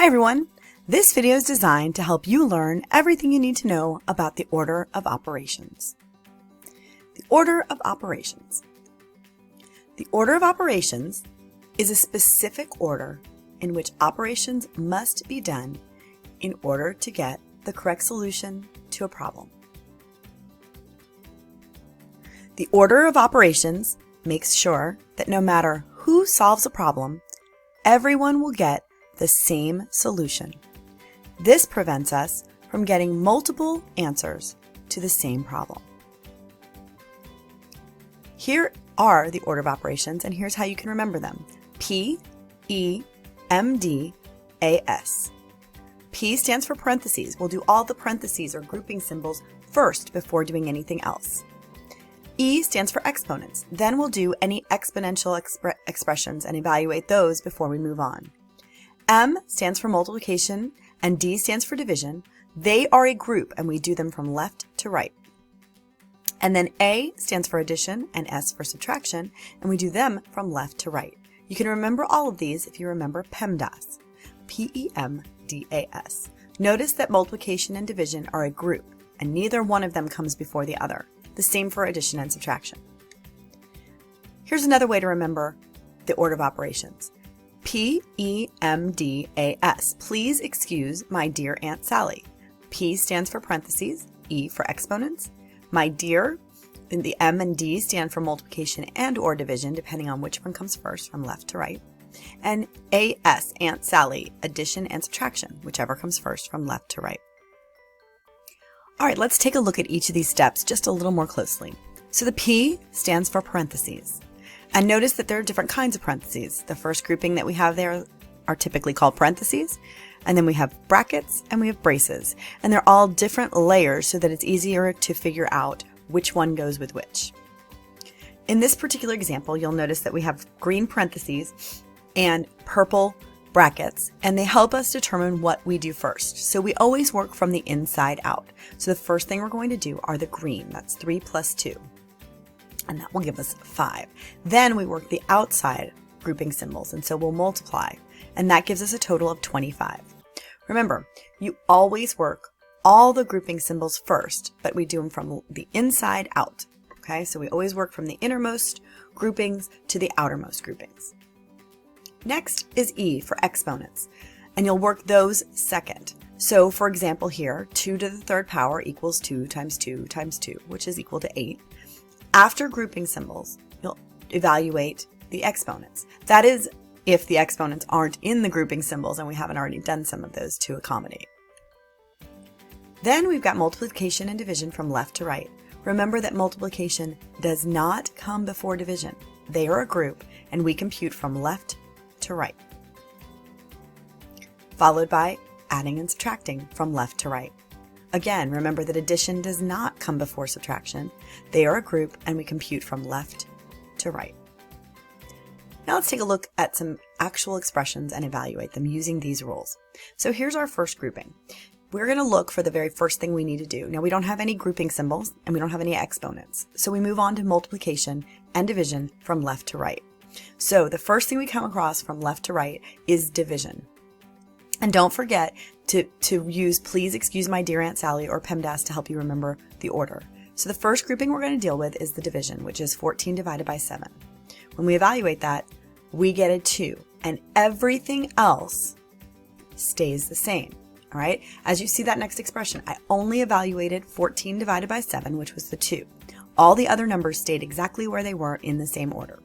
Hi everyone! This video is designed to help you learn everything you need to know about the order of operations. The order of operations. The order of operations is a specific order in which operations must be done in order to get the correct solution to a problem. The order of operations makes sure that no matter who solves a problem, everyone will get the same solution. This prevents us from getting multiple answers to the same problem. Here are the order of operations, and here's how you can remember them. P, E, M, D, A, S. P stands for parentheses. We'll do all the parentheses or grouping symbols first before doing anything else. E stands for exponents. Then we'll do any exponential expressions and evaluate those before we move on. M stands for multiplication and D stands for division. They are a group and we do them from left to right. And then A stands for addition and S for subtraction, and we do them from left to right. You can remember all of these if you remember PEMDAS. P-E-M-D-A-S. Notice that multiplication and division are a group and neither one of them comes before the other. The same for addition and subtraction. Here's another way to remember the order of operations. P-E-M-D-A-S. Please excuse my dear Aunt Sally. P stands for parentheses, E for exponents. My dear, and the M and D stand for multiplication and or division, depending on which one comes first from left to right. And A-S, Aunt Sally, addition and subtraction, whichever comes first from left to right. All right, let's take a look at each of these steps just a little more closely. So the P stands for parentheses. And notice that there are different kinds of parentheses. The first grouping that we have there are typically called parentheses. And then we have brackets and we have braces. And they're all different layers so that it's easier to figure out which one goes with which. In this particular example, you'll notice that we have green parentheses and purple brackets, and they help us determine what we do first. So we always work from the inside out. So the first thing we're going to do are the green. That's 3 plus 2. And that will give us 5. Then we work the outside grouping symbols, and so we'll multiply, and that gives us a total of 25. Remember, you always work all the grouping symbols first, but we do them from the inside out. Okay, so we always work from the innermost groupings to the outermost groupings. Next is E for exponents, and you'll work those second. So for example here, 2 to the third power equals 2 times 2 times 2, which is equal to 8. After grouping symbols, you'll evaluate the exponents. That is, if the exponents aren't in the grouping symbols and we haven't already done some of those to accommodate. Then we've got multiplication and division from left to right. Remember that multiplication does not come before division. They are a group and we compute from left to right. Followed by adding and subtracting from left to right. Again, remember that addition does not come before subtraction. They are a group and we compute from left to right. Now let's take a look at some actual expressions and evaluate them using these rules. So here's our first grouping. We're going to look for the very first thing we need to do. Now we don't have any grouping symbols and we don't have any exponents. So we move on to multiplication and division from left to right. So the first thing we come across from left to right is division. And don't forget to use Please Excuse My Dear Aunt Sally or PEMDAS to help you remember the order. So the first grouping we're going to deal with is the division, which is 14 divided by 7. When we evaluate that, we get a 2, and everything else stays the same. All right, as you see that next expression, I only evaluated 14 divided by 7, which was the 2. All the other numbers stayed exactly where they were in the same order.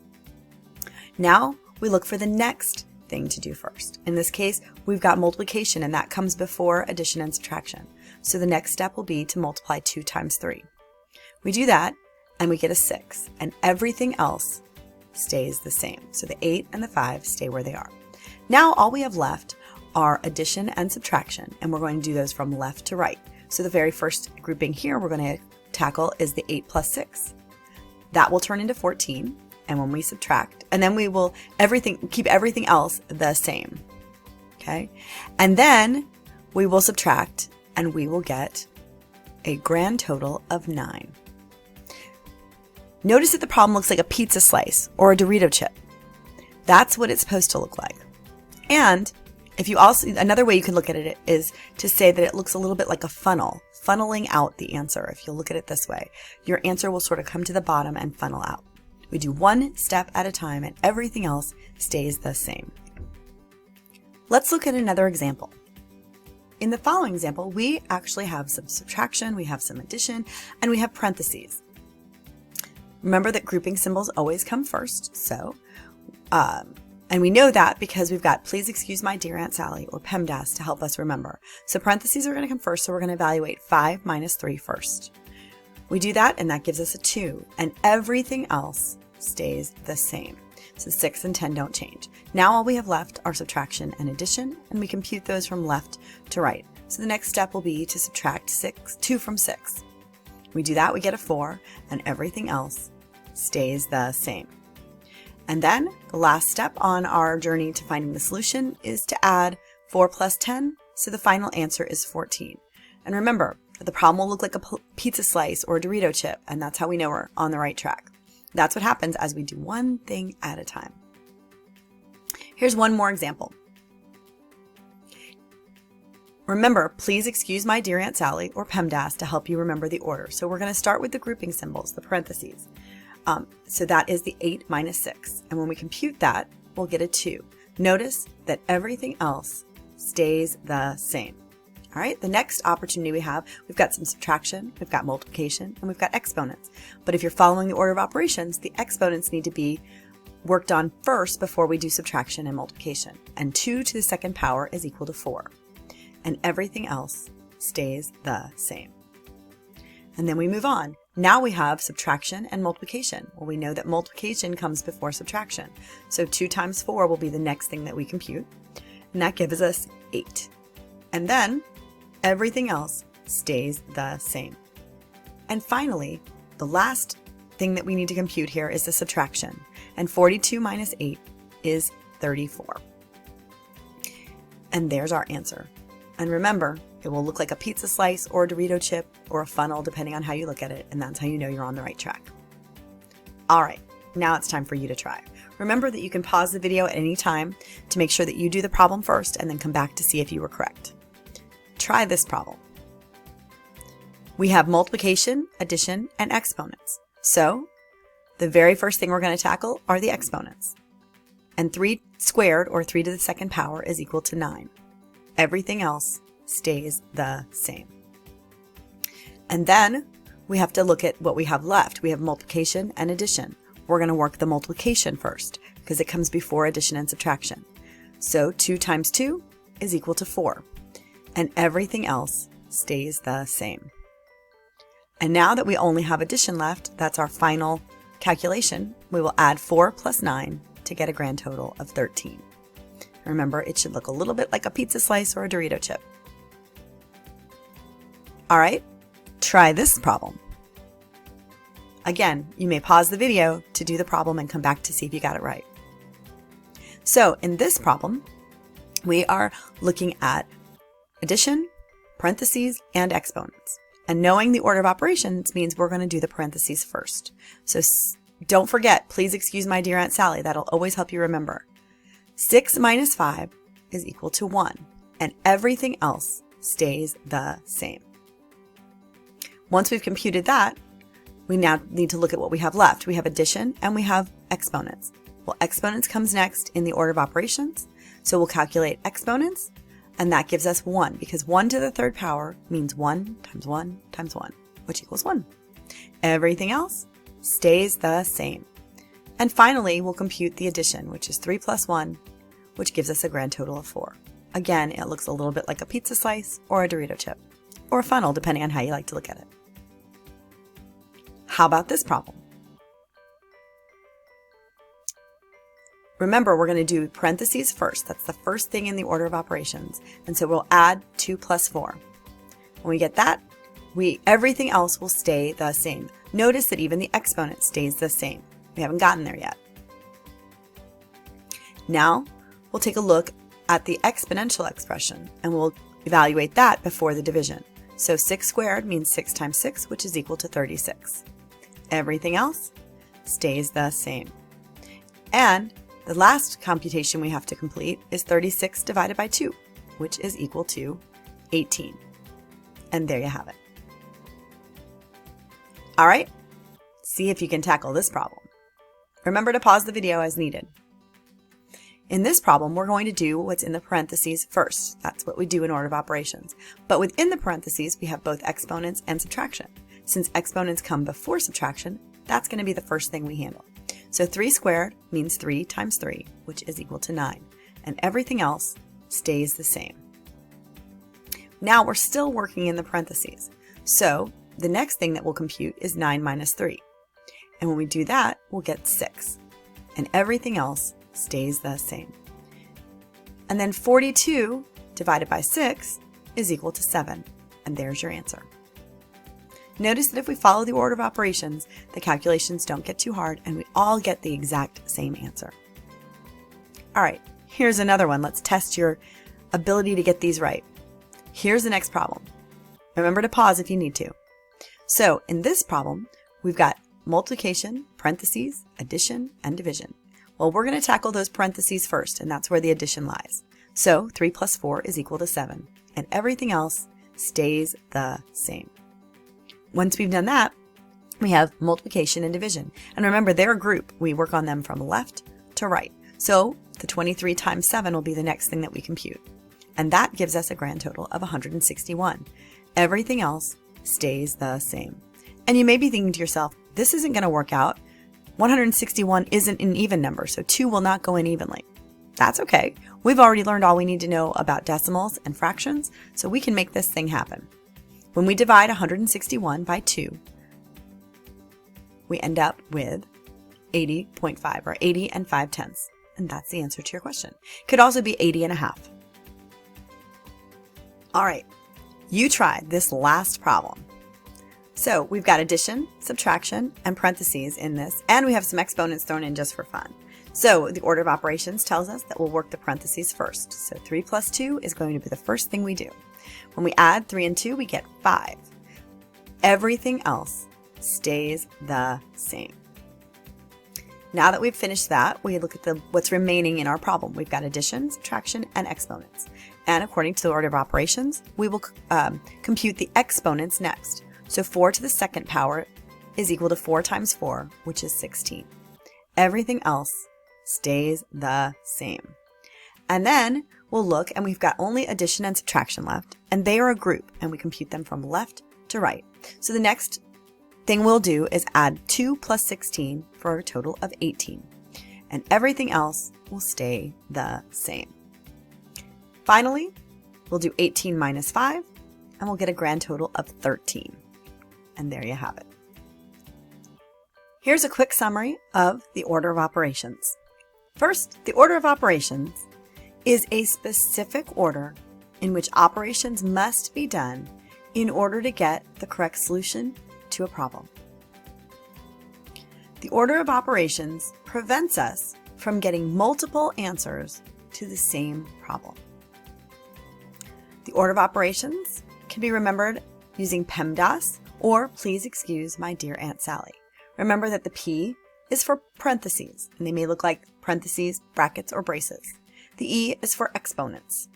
Now we look for the next thing to do first. In this case, we've got multiplication, and that comes before addition and subtraction. So the next step will be to multiply 2 times 3. We do that, and we get a 6, and everything else stays the same. So the 8 and the 5 stay where they are. Now all we have left are addition and subtraction, and we're going to do those from left to right. So the very first grouping here we're going to tackle is the 8 plus 6. That will turn into 14, and when we subtract, and then we will keep everything else the same. Okay? And then we will subtract, and we will get a grand total of 9. Notice that the problem looks like a pizza slice or a Dorito chip. That's what it's supposed to look like. And If you also, another way you can look at it is to say that it looks a little bit like a funnel, funneling out the answer. If you look at it this way, your answer will sort of come to the bottom and funnel out. We do one step at a time and everything else stays the same. Let's look at another example. In the following example, we actually have some subtraction, we have some addition, and we have parentheses. Remember that grouping symbols always come first, so and we know that because we've got please excuse my dear Aunt Sally or PEMDAS to help us remember. So parentheses are going to come first, so we're going to evaluate 5 minus 3 first. We do that and that gives us a 2, and everything else stays the same. So 6 and 10 don't change. Now all we have left are subtraction and addition, and we compute those from left to right. So the next step will be to subtract 2 from 6. We do that, we get a 4, and everything else stays the same. And then the last step on our journey to finding the solution is to add 4 plus 10, so the final answer is 14. And remember, the problem will look like a pizza slice or a Dorito chip, and that's how we know we're on the right track. That's what happens as we do one thing at a time. Here's one more example. Remember, please excuse my dear Aunt Sally or PEMDAS to help you remember the order. So we're going to start with the grouping symbols, the parentheses. So that is the 8 minus 6. And when we compute that, we'll get a 2. Notice that everything else stays the same. All right, the next opportunity we've got some subtraction, we've got multiplication, and we've got exponents. But if you're following the order of operations, the exponents need to be worked on first before we do subtraction and multiplication. And 2 to the second power is equal to 4. And everything else stays the same. And then we move on. Now we have subtraction and multiplication. Well, we know that multiplication comes before subtraction. So 2 times 4 will be the next thing that we compute. And that gives us 8. And then everything else stays the same. And finally, the last thing that we need to compute here is the subtraction. And 42 minus 8 is 34. And there's our answer. And remember, it will look like a pizza slice or a Dorito chip or a funnel depending on how you look at it, and that's how you know you're on the right track. All right, now it's time for you to try. Remember that you can pause the video at any time to make sure that you do the problem first and then come back to see if you were correct. Try this problem. We have multiplication, addition, and exponents. So the very first thing we're going to tackle are the exponents. And 3 squared, or 3 to the second power, is equal to 9. Everything else stays the same. And then we have to look at what we have left. We have multiplication and addition. We're going to work the multiplication first because it comes before addition and subtraction. So 2 times 2 is equal to 4. And everything else stays the same. And now that we only have addition left, that's our final calculation. We will add 4 plus 9 to get a grand total of 13. Remember, it should look a little bit like a pizza slice or a Dorito chip. All right, try this problem. Again, you may pause the video to do the problem and come back to see if you got it right. So in this problem, we are looking at addition, parentheses, and exponents. And knowing the order of operations means we're going to do the parentheses first. So don't forget, please excuse my dear Aunt Sally. That'll always help you remember. 6 minus 5 is equal to 1, and everything else stays the same. Once we've computed that, we now need to look at what we have left. We have addition and we have exponents. Well, exponents comes next in the order of operations, so we'll calculate exponents, and that gives us 1, because 1 to the third power means 1 times 1 times 1, which equals 1. Everything else stays the same. And finally, we'll compute the addition, which is 3 plus 1, which gives us a grand total of 4. Again, it looks a little bit like a pizza slice or a Dorito chip, or a funnel, depending on how you like to look at it. How about this problem? Remember, we're going to do parentheses first. That's the first thing in the order of operations. And so we'll add 2 plus 4. When we get that, everything else will stay the same. Notice that even the exponent stays the same. We haven't gotten there yet. Now, we'll take a look at the exponential expression, and we'll evaluate that before the division. So 6 squared means 6 times 6, which is equal to 36. Everything else stays the same. And The last computation we have to complete is 36 divided by 2, which is equal to 18. And there you have it. All right, see if you can tackle this problem. Remember to pause the video as needed. In this problem, we're going to do what's in the parentheses first. That's what we do in order of operations. But within the parentheses, we have both exponents and subtraction. Since exponents come before subtraction, that's going to be the first thing we handle. So 3 squared means 3 times 3, which is equal to 9. And everything else stays the same. Now we're still working in the parentheses. So the next thing that we'll compute is 9 minus 3. And when we do that, we'll get 6. And everything else stays the same. And then 42 divided by 6 is equal to 7. And there's your answer. Notice that if we follow the order of operations, the calculations don't get too hard and we all get the exact same answer. All right, here's another one. Let's test your ability to get these right. Here's the next problem. Remember to pause if you need to. So in this problem, we've got multiplication, parentheses, addition, and division. Well, we're going to tackle those parentheses first, and that's where the addition lies. So 3 plus 4 is equal to 7, and everything else stays the same. Once we've done that, we have multiplication and division. And remember, they're a group. We work on them from left to right. So the 23 times 7 will be the next thing that we compute. And that gives us a grand total of 161. Everything else stays the same. And you may be thinking to yourself, this isn't going to work out. 161 isn't an even number, so 2 will not go in evenly. That's okay. We've already learned all we need to know about decimals and fractions, so we can make this thing happen. When we divide 161 by 2, we end up with 80.5, or 80 and 5/10. And that's the answer to your question. Could also be 80 and a half. All right, you try this last problem. So we've got addition, subtraction, and parentheses in this, and we have some exponents thrown in just for fun. So the order of operations tells us that we'll work the parentheses first. So 3 plus 2 is going to be the first thing we do. When we add 3 and 2, we get 5. Everything else stays the same. Now that we've finished that, we look at what's remaining in our problem. We've got addition, subtraction, and exponents. And according to the order of operations, we will compute the exponents next. So 4 to the second power is equal to 4 times 4, which is 16. Everything else stays the same. And then we'll look, and we've got only addition and subtraction left, and they are a group, and we compute them from left to right. So the next thing we'll do is add 2 plus 16 for a total of 18. And everything else will stay the same. Finally, we'll do 18 minus 5, and we'll get a grand total of 13. And there you have it. Here's a quick summary of the order of operations. First, the order of operations is a specific order in which operations must be done in order to get the correct solution to a problem. The order of operations prevents us from getting multiple answers to the same problem. The order of operations can be remembered using PEMDAS or please excuse my dear Aunt Sally. Remember that the P is for parentheses, and they may look like parentheses, brackets, or braces. The E is for exponents.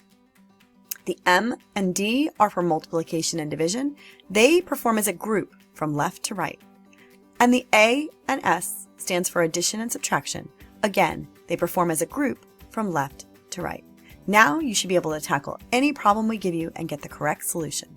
The M and D are for multiplication and division. They perform as a group from left to right. And the A and S stands for addition and subtraction. Again, they perform as a group from left to right. Now you should be able to tackle any problem we give you and get the correct solution.